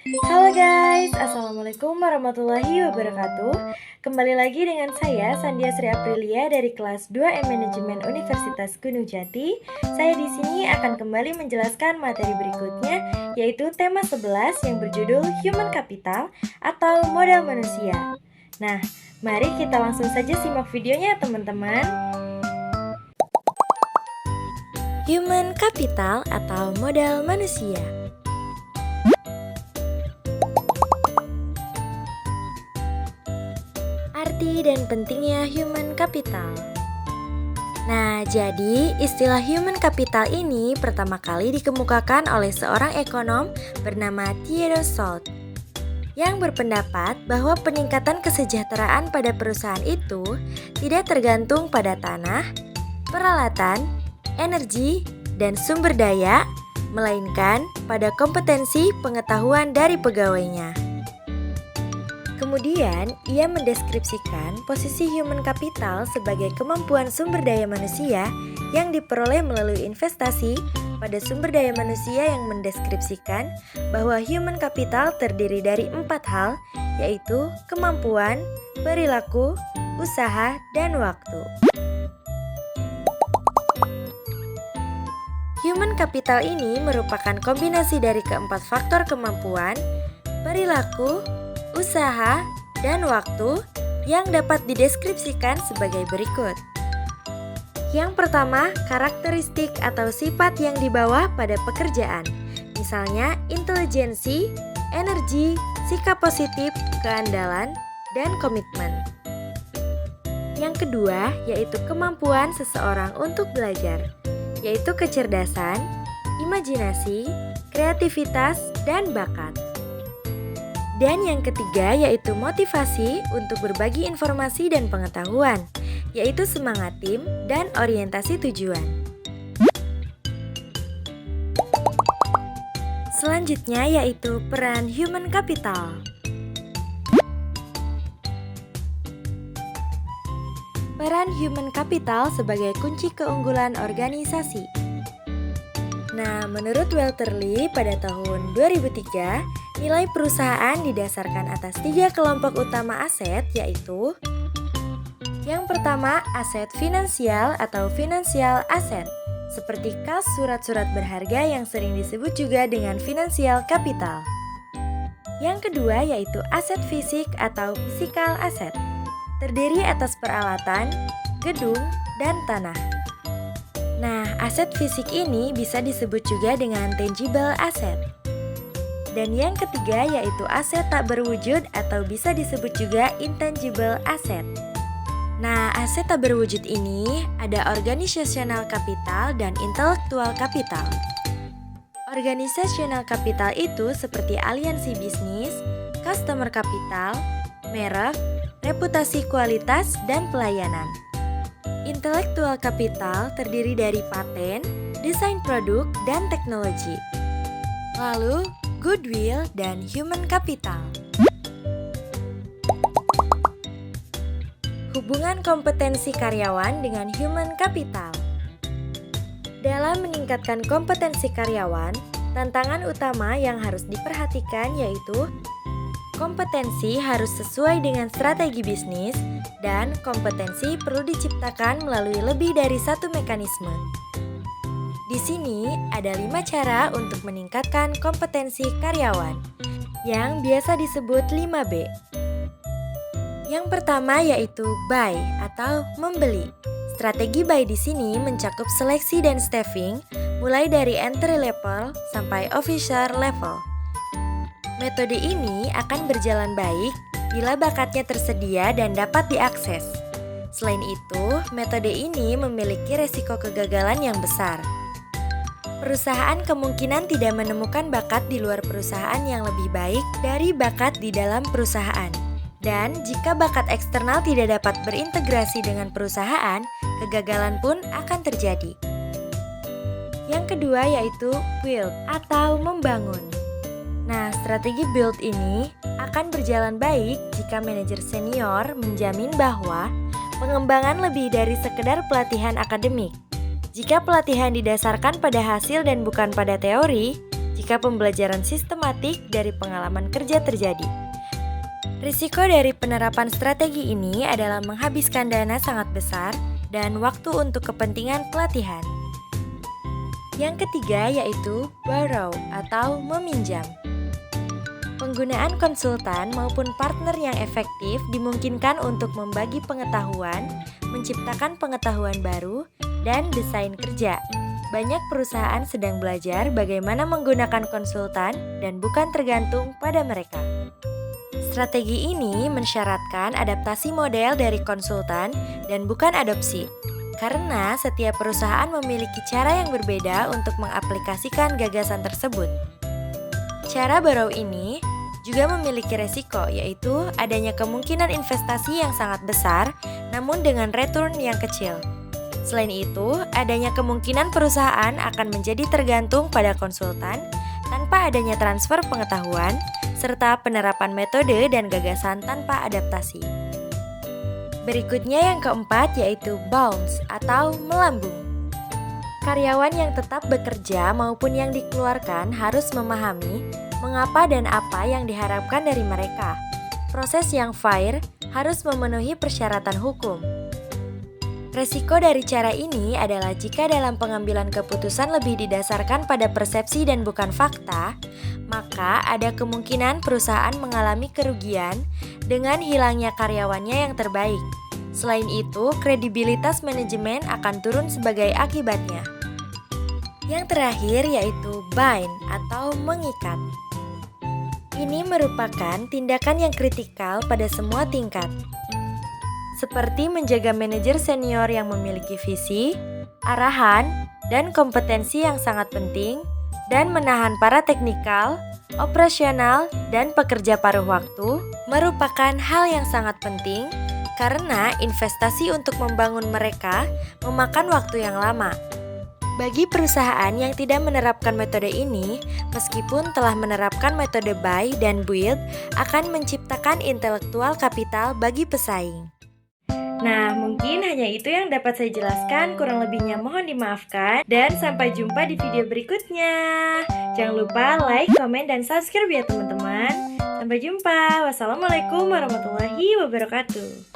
Halo guys, Assalamualaikum warahmatullahi wabarakatuh. Kembali lagi dengan saya Sandia Sri Aprilia dari kelas 2M Manajemen Universitas Gunung Jati. Saya di sini akan kembali menjelaskan materi berikutnya, yaitu tema 11 yang berjudul Human Capital atau modal manusia. Nah, mari kita langsung saja simak videonya teman-teman. Human Capital atau modal manusia. Arti dan pentingnya human capital. Nah, jadi istilah human capital ini pertama kali dikemukakan oleh seorang ekonom bernama Theodore Salt yang berpendapat bahwa peningkatan kesejahteraan pada perusahaan itu tidak tergantung pada tanah, peralatan, energi, dan sumber daya, melainkan pada kompetensi pengetahuan dari pegawainya. Kemudian, ia mendeskripsikan posisi human capital sebagai kemampuan sumber daya manusia yang diperoleh melalui investasi pada sumber daya manusia yang mendeskripsikan bahwa human capital terdiri dari 4 hal, yaitu kemampuan, perilaku, usaha, dan waktu. Human capital ini merupakan kombinasi dari keempat faktor kemampuan, perilaku, usaha, dan waktu yang dapat dideskripsikan sebagai berikut. Yang pertama, karakteristik atau sifat yang dibawa pada pekerjaan. Misalnya, intelijensi, energi, sikap positif, keandalan, dan komitmen. Yang kedua, yaitu kemampuan seseorang untuk belajar, yaitu kecerdasan, imajinasi, kreativitas, dan bakat. Dan yang ketiga yaitu motivasi untuk berbagi informasi dan pengetahuan, yaitu semangat tim dan orientasi tujuan. Selanjutnya yaitu peran human capital. Peran human capital sebagai kunci keunggulan organisasi. Nah, menurut Walter Lee pada tahun 2003, nilai perusahaan didasarkan atas 3 kelompok utama aset, yaitu yang pertama, aset finansial atau financial asset, seperti kas surat-surat berharga yang sering disebut juga dengan financial capital. Yang kedua yaitu aset fisik atau physical asset, terdiri atas peralatan, gedung, dan tanah. Nah, aset fisik ini bisa disebut juga dengan tangible asset. Dan yang ketiga yaitu aset tak berwujud atau bisa disebut juga intangible asset. Nah, aset tak berwujud ini ada organizational capital dan intellectual capital. Organizational capital itu seperti aliansi bisnis, customer capital, merek, reputasi kualitas, dan pelayanan. Intellectual capital terdiri dari paten, desain produk, dan teknologi. Lalu, goodwill dan human capital. Hubungan kompetensi karyawan dengan human capital. Dalam meningkatkan kompetensi karyawan, tantangan utama yang harus diperhatikan yaitu kompetensi harus sesuai dengan strategi bisnis, dan kompetensi perlu diciptakan melalui lebih dari satu mekanisme. Di sini ada 5 cara untuk meningkatkan kompetensi karyawan, yang biasa disebut 5B. Yang pertama yaitu buy atau membeli. Strategi buy di sini mencakup seleksi dan staffing, mulai dari entry level sampai officer level. Metode ini akan berjalan baik bila bakatnya tersedia dan dapat diakses. Selain itu, metode ini memiliki resiko kegagalan yang besar. Perusahaan kemungkinan tidak menemukan bakat di luar perusahaan yang lebih baik dari bakat di dalam perusahaan. Dan jika bakat eksternal tidak dapat berintegrasi dengan perusahaan, kegagalan pun akan terjadi. Yang kedua yaitu build atau membangun. Nah, strategi build ini akan berjalan baik jika manajer senior menjamin bahwa pengembangan lebih dari sekedar pelatihan akademik. Jika pelatihan didasarkan pada hasil dan bukan pada teori, jika pembelajaran sistematik dari pengalaman kerja terjadi. Risiko dari penerapan strategi ini adalah menghabiskan dana sangat besar dan waktu untuk kepentingan pelatihan. Yang ketiga yaitu borrow atau meminjam. Penggunaan konsultan maupun partner yang efektif dimungkinkan untuk membagi pengetahuan, menciptakan pengetahuan baru, dan desain kerja. Banyak perusahaan sedang belajar bagaimana menggunakan konsultan dan bukan tergantung pada mereka. Strategi ini mensyaratkan adaptasi model dari konsultan dan bukan adopsi, karena setiap perusahaan memiliki cara yang berbeda untuk mengaplikasikan gagasan tersebut. Cara borrow ini juga memiliki resiko, yaitu adanya kemungkinan investasi yang sangat besar, namun dengan return yang kecil. Selain itu, adanya kemungkinan perusahaan akan menjadi tergantung pada konsultan tanpa adanya transfer pengetahuan, serta penerapan metode dan gagasan tanpa adaptasi. Berikutnya yang keempat yaitu bounce atau melambung. Karyawan yang tetap bekerja maupun yang dikeluarkan harus memahami mengapa dan apa yang diharapkan dari mereka. Proses yang fair harus memenuhi persyaratan hukum. Resiko dari cara ini adalah jika dalam pengambilan keputusan lebih didasarkan pada persepsi dan bukan fakta, maka ada kemungkinan perusahaan mengalami kerugian dengan hilangnya karyawannya yang terbaik. Selain itu, kredibilitas manajemen akan turun sebagai akibatnya. Yang terakhir yaitu bind atau mengikat. Ini merupakan tindakan yang kritikal pada semua tingkat, seperti menjaga manajer senior yang memiliki visi, arahan, dan kompetensi yang sangat penting, dan menahan para teknikal, operasional, dan pekerja paruh waktu merupakan hal yang sangat penting karena investasi untuk membangun mereka memakan waktu yang lama. Bagi perusahaan yang tidak menerapkan metode ini, meskipun telah menerapkan metode buy dan build, akan menciptakan intelektual kapital bagi pesaing. Nah, mungkin hanya itu yang dapat saya jelaskan, kurang lebihnya mohon dimaafkan, dan sampai jumpa di video berikutnya. Jangan lupa like, komen, dan subscribe ya teman-teman. Sampai jumpa. Wassalamualaikum warahmatullahi wabarakatuh.